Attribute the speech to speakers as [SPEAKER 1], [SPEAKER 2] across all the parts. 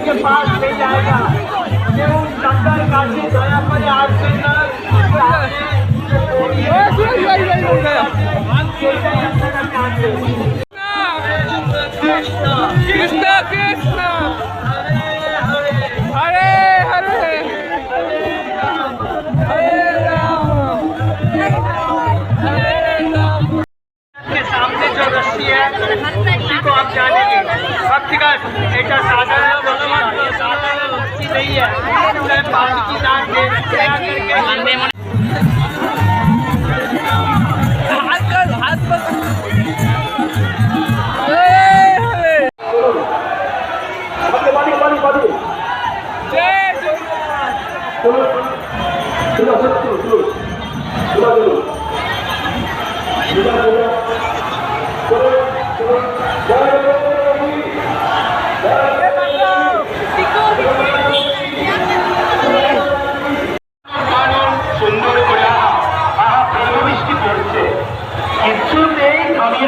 [SPEAKER 1] के पास ले जाएगा शंकर काशी दया पर आज
[SPEAKER 2] कृष्ण कृष्ण हरे हरे हरे राम
[SPEAKER 1] के सामने जो रस्सी है उसी को आप जानेंगे। भक्ति का एक साधारण रस्सी नहीं है, पानी की नाक करके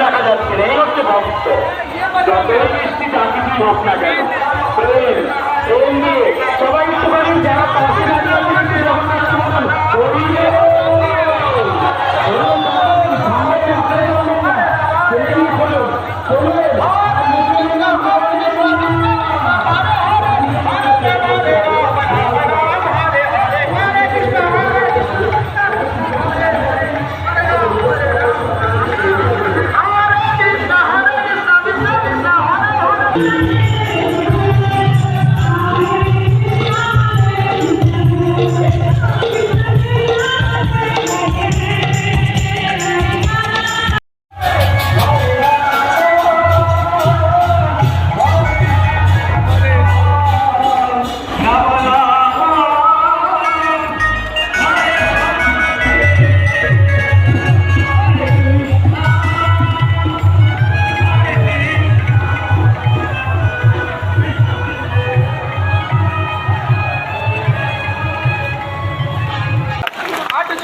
[SPEAKER 1] রাখা যাচ্ছে না। এই হচ্ছে ভক্ত, যতই বৃষ্টি জাতিটি হোক না কেন প্রেম দিয়ে সবাই সবাই যারা পাশে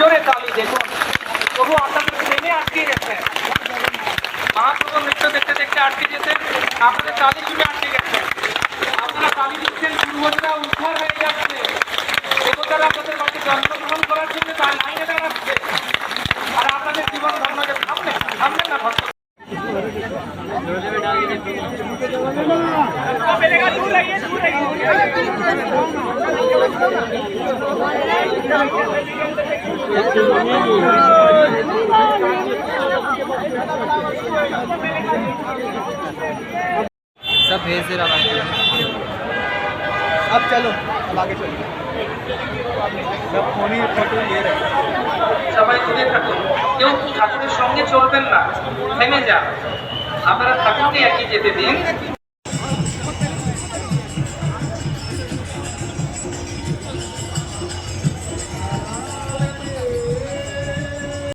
[SPEAKER 1] জোরে তালি দেখুন। প্রভু আপনাদের ট্রেনে আটকে গেছেন, মহাপ্রভু নৃত্য দেখতে দেখতে আটকে যেতেন, আপনাদের তালি শুনে আটকে গেছেন। আপনারা তালি দিচ্ছেন, পূর্বজরা উদ্ধার হয়ে যাচ্ছে, দেবতারা আপনাদের কাছে জন্মগ্রহণ করার জন্য তার লাইনে দাঁড়াচ্ছে, আর আপনাদের জীবন ধন্য থামবেন না ভক্ত।
[SPEAKER 2] सब भेज दे रहा है।
[SPEAKER 3] अब चलो, अब आगे चलो। सब फोटो ले रहे
[SPEAKER 1] সবাই দূরে থাকুন, কেউ ঠাকুরের সঙ্গে চলবেন না, থেমে যান। আপনারা ঠাকুরকে একই যেতে দিন।